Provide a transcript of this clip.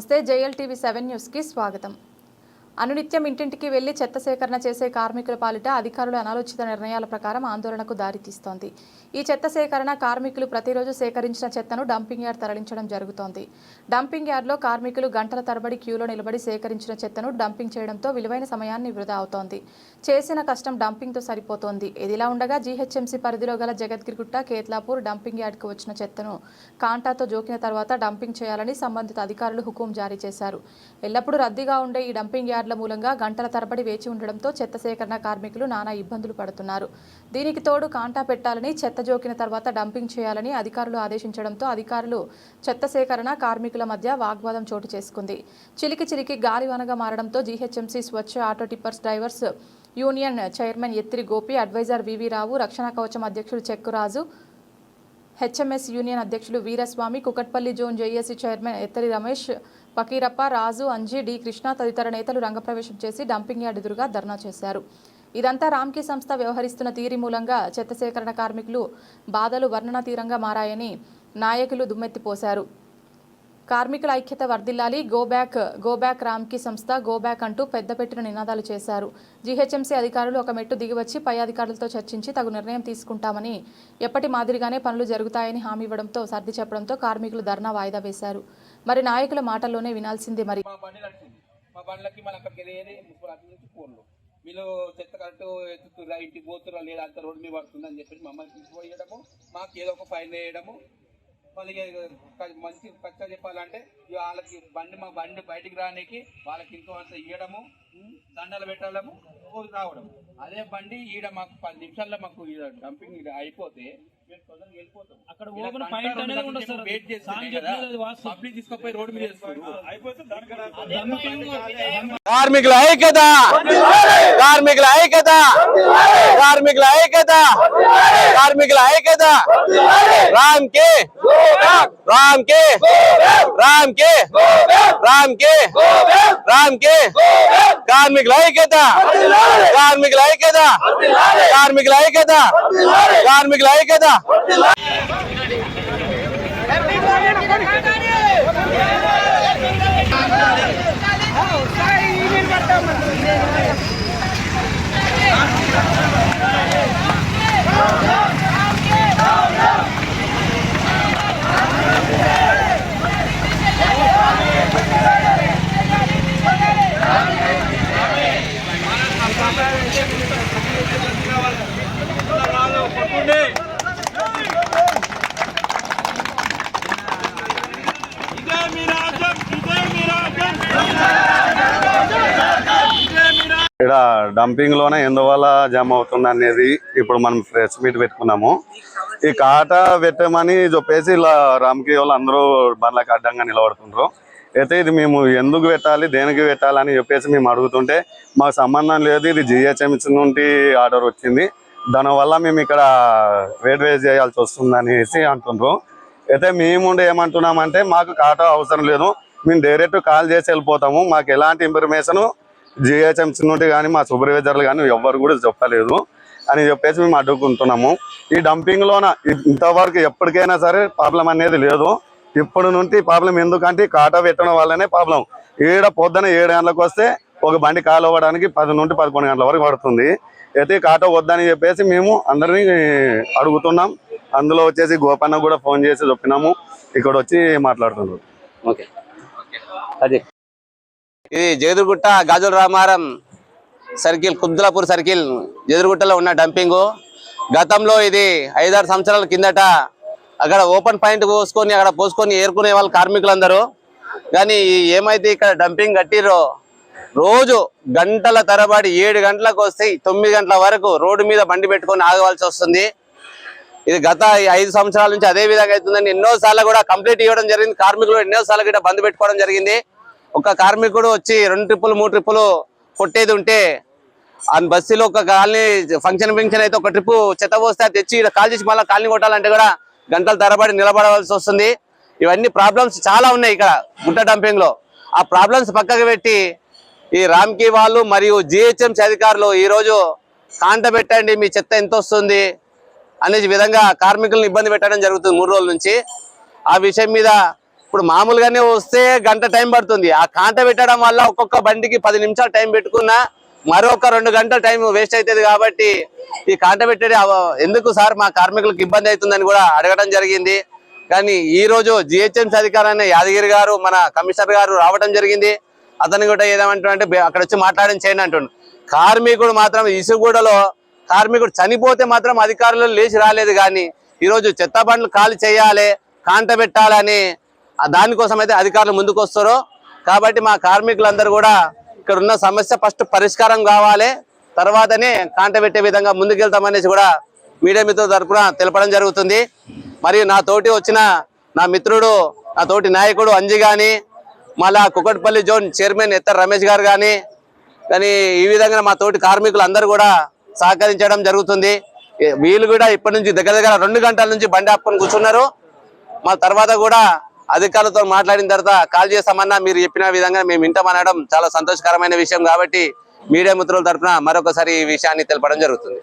నమస్తే జేఎల్టీవీ 7 న్యూస్కి స్వాగతం. అనునిత్యం ఇంటింటికి వెళ్లి చెత్త సేకరణ చేసే కార్మికుల పాలిట అధికారుల అనాలోచిత నిర్ణయాల ప్రకారం ఆందోళనకు దారితీస్తోంది. ఈ చెత్త సేకరణ కార్మికులు ప్రతిరోజు సేకరించిన చెత్తను డంపింగ్ యార్డ్ తరలించడం జరుగుతోంది. డంపింగ్ యార్డ్లో కార్మికులు గంటల తరబడి క్యూలో నిలబడి సేకరించిన చెత్తను డంపింగ్ చేయడంతో విలువైన సమయాన్ని వృధా అవుతోంది. చేసిన కష్టం డంపింగ్తో సరిపోతోంది. ఇదిలా ఉండగా జీహెచ్ఎంసీ పరిధిలో గల జగద్గిరిగుట్ట, కేత్లాపూర్ డంపింగ్ యార్డ్కు వచ్చిన చెత్తను కాంటాతో జోకిన తర్వాత డంపింగ్ చేయాలని సంబంధిత అధికారులు హుకుం జారీ చేశారు. ఎల్లప్పుడూ రద్దీగా ఉండే ఈ డంపింగ్ యార్డ్ మూలంగా గంటల తరబడి వేచి ఉండడంతో చెత్త సేకరణ కార్మికులు నానా ఇబ్బందులు పడుతున్నారు. దీనికి తోడు కాంటా పెట్టాలని, చెత్త జోకిన తర్వాత డంపింగ్ చేయాలని అధికారులు ఆదేశించడంతో అధికారులు చెత్త సేకరణ కార్మికుల మధ్య వాగ్వాదం చోటు చేసుకుంది. చిలికి గాలివానగా మారడంతో GHMC Swachh auto tippers drivers union chairman Ettiri Gopi, advisor V V Rao, Rakshana Kavacham అధ్యక్షుడు చెక్కురాజు, హెచ్ఎంఎస్ యూనియన్ అధ్యక్షులు Veeraswamy, Kukatpally zone JAC chairman Ettari Ramesh, Pakirappa, Raju, Anji, D Krishna తదితర నేతలు రంగప్రవేశం చేసి డంపింగ్ యార్డ్ ఎదురుగా ధర్నా చేశారు. ఇదంతా రామ్కీ సంస్థ వ్యవహరిస్తున్న తీరి మూలంగా చెత్త సేకరణ కార్మికులు బాధలు వర్ణనాతీరంగా మారాయని నాయకులు దుమ్మెత్తిపోశారు. కార్మికుల ఐక్యత వర్ధిల్లాలి, గో బ్యాక్ రామ్కీ సంస్థ, గో బ్యాక్ అంటూ పెద్దపెట్టిన నినాదాలు చేశారు. జీహెచ్ఎంసీ అధికారులు ఒక మెట్టు దిగివచ్చి పై అధికారులతో చర్చించి తగు నిర్ణయం తీసుకుంటామని, ఎప్పటి మాదిరిగానే పనులు జరుగుతాయని హామీ ఇవ్వడంతో సర్ది చెప్పడంతో కార్మికులు ధర్నా వాయిదా వేశారు. మరి నాయకుల మాటల్లోనే వినాల్సిందే. మరి వీళ్ళు చెత్త కరెక్ట్ ఎత్తుతురా, ఇంటికి పోతురా లేదా, అంత రోడ్డు మీద పడుతుందని చెప్పేసి మమ్మల్ని తీసుకుపోయడము, మాకు ఏదో ఒక ఫైన్ వేయడము. మళ్ళీ మంచి ఖచ్చితంగా చెప్పాలంటే వాళ్ళకి మా బండి బయటికి రానికి వాళ్ళకి ఇంకో అంత ఇవ్వడము, దండలు పెట్టడము, రావడం. అదే బండి ఈడ మాకు 10 నిమిషాల్లో మాకు డంపింగ్ అయిపోతే మేము తొందరగా వెళ్ళిపోతాం. అక్కడ వెయిట్ చేస్తాం, పబ్లిక్ తీసుకుపోయి రోడ్డు మీద కార్మికుల ఐక్యత, కార్మికుల ఐక్యత, కార్మికుల ఐక్యత, కార్మికుల ఐక్యత. రామ్ కే రామ్ కే రామ్ కే రామ్ కే రామ్ కే. కార్మికుల ఐక్యత, కార్మికుల ఐక్యత, కార్మికుల ఐక్యత, కార్మికుల ఐక్యత. ఇక్కడ డంపింగ్ లోనే ఎందువల్ల జమ అవుతుంది అనేది ఇప్పుడు మనం ప్రెస్ మీట్ పెట్టుకున్నాము. ఈ కాటా పెట్టమని చెప్పేసి ఇలా రామ్కీ వాళ్ళు అందరూ బండ్లకు అడ్డంగా నిలబడుతున్నారు. అయితే ఇది మేము ఎందుకు పెట్టాలి, దేనికి పెట్టాలని చెప్పేసి మేము అడుగుతుంటే మాకు సంబంధం లేదు, ఇది జిహెచ్ఎంసీ నుండి ఆర్డర్ వచ్చింది, దానివల్ల మేము ఇక్కడ రేస్ చేయాల్సి వస్తుంది అనేసి అంటున్నారు. అయితే మేము ఏమంటున్నామంటే మాకు కాటా అవసరం లేదు, మేము డైరెక్ట్ కాల్ చేసి వెళ్ళిపోతాము, మాకు ఎలాంటి ఇన్ఫర్మేషన్ జిహెచ్ఎంసీ నుండి కానీ మా సూపర్వైజర్లు కానీ ఎవ్వరు కూడా చెప్పలేదు అని చెప్పేసి మేము అడ్డుకుంటున్నాము. ఈ డంపింగ్లోన ఇంతవరకు ఎప్పటికైనా సరే ప్రాబ్లం అనేది లేదు. ఇప్పుడు నుండి ప్రాబ్లం ఎందుకంటే కాటా పెట్టడం వల్లనే ప్రాబ్లం. పొద్దున 7 గంటలకు వస్తే ఒక బండి కాలు అవ్వడానికి 10 నుండి 11 గంటల వరకు పడుతుంది. అయితే కాటా వద్దని చెప్పేసి మేము అందరినీ అడుగుతున్నాం. అందులో వచ్చేసి గోపన్న కూడా ఫోన్ చేసి చెప్పినాము, ఇక్కడ వచ్చి మాట్లాడుతున్నారు. ఓకే, ఇది జగదుర్గుట్ట గాజుల రామారం సర్కిల్, కుద్లాపూర్ సర్కిల్ జగదుర్గుట్టలో ఉన్న డంపింగు. గతంలో ఇది 5-6 సంవత్సరాల కిందట అక్కడ ఓపెన్ పాయింట్ పోసుకొని ఏరుకునే వాళ్ళు కార్మికులందరూ. కానీ ఏమైతే ఇక్కడ డంపింగ్ కట్టిరో రోజు గంటల తరబడి 7 గంటలకు వస్తే 9 గంటల వరకు రోడ్డు మీద బండి పెట్టుకొని ఆగవలసి వస్తుంది. ఇది గత 5 సంవత్సరాల నుంచి అదే విధంగా అవుతుందని ఎన్నోసార్లు కూడా కంప్లీట్ ఇవ్వడం జరిగింది. కార్మికులు ఎన్నోసార్లు కూడా బంద్ పెట్టుకోవడం జరిగింది. ఒక కార్మికుడు వచ్చి 2 ట్రిప్పులు 3 ట్రిప్పులు కొట్టేది ఉంటే ఆ బస్సులో ఒక కాలనీ ఫంక్షన్ అయితే ఒక ట్రిప్పు చెత్త పోస్తే తెచ్చి కాల్ చేసి మళ్ళీ కాలనీ కొట్టాలంటే కూడా గంటల తరబడి నిలబడవలసి వస్తుంది. ఇవన్నీ ప్రాబ్లమ్స్ చాలా ఉన్నాయి ఇక్కడ గుట్ట డంపింగ్ లో. ఆ ప్రాబ్లమ్స్ పక్కకు పెట్టి ఈ రామ్కీ వాళ్ళు మరియు జిహెచ్ఎంసీ అధికారులు ఈ రోజు కాంట పెట్టండి, మీ చెత్త ఎంత వస్తుంది అనే విధంగా కార్మికులను ఇబ్బంది పెట్టడం జరుగుతుంది 3 రోజుల నుంచి. ఆ విషయం మీద ఇప్పుడు మామూలుగానే వస్తే గంట టైం పడుతుంది. ఆ కాంట పెట్టడం వల్ల ఒక్కొక్క బండికి 10 నిమిషాలు టైం పెట్టుకున్నా మరొక 2 గంటల టైం వేస్ట్ అవుతుంది. కాబట్టి ఈ కాంట పెట్టేది ఎందుకు సార్, మా కార్మికులకు ఇబ్బంది అవుతుందని కూడా అడగడం జరిగింది. కానీ ఈ రోజు జిహెచ్ఎంసీ అధికారైన యాదగిరి గారు, మన కమిషనర్ గారు రావడం జరిగింది. అతను కూడా ఏదేమంటుంటే అక్కడ వచ్చి మాట్లాడడం చేయండి అంటుండు. కార్మికుడు మాత్రం ఇసుగూడలో కార్మికుడు చనిపోతే మాత్రం అధికారులు లేచి రాలేదు. కానీ ఈరోజు చెత్త బండ్లు ఖాళీ చేయాలి, కాంట పెట్టాలని దానికోసం అయితే అధికారులు ముందుకు వస్తారు. కాబట్టి మా కార్మికులందరూ కూడా ఇక్కడ ఉన్న సమస్య ఫస్ట్ పరిష్కారం కావాలి, తర్వాతనే కాంట పెట్టే విధంగా ముందుకెళ్తామనేసి కూడా మీడియా మిత్రుల తరఫున తెలపడం జరుగుతుంది. మరియు నా తోటి వచ్చిన నా మిత్రుడు, నా తోటి నాయకుడు అంజి కానీ, మళ్ళా కుకట్పల్లి జోన్ చైర్మన్ ఎత్తర్ రమేష్ గారు కానీ ఈ విధంగా మా తోటి కార్మికులు అందరూ కూడా సహకరించడం జరుగుతుంది. వీళ్ళు కూడా ఇప్పటి నుంచి దగ్గర 2 గంటల నుంచి బండి ఆపుకొని కూర్చున్నారు. మా తర్వాత కూడా అధికారులతో మాట్లాడిన తర్వాత కాల్ చేస్తామన్నా మీరు చెప్పిన విధంగా మేము వింటామనడం చాలా సంతోషకరమైన విషయం. కాబట్టి మీడియా మిత్రుల తరఫున మరొకసారి ఈ విషయాన్ని తెలపడం జరుగుతుంది.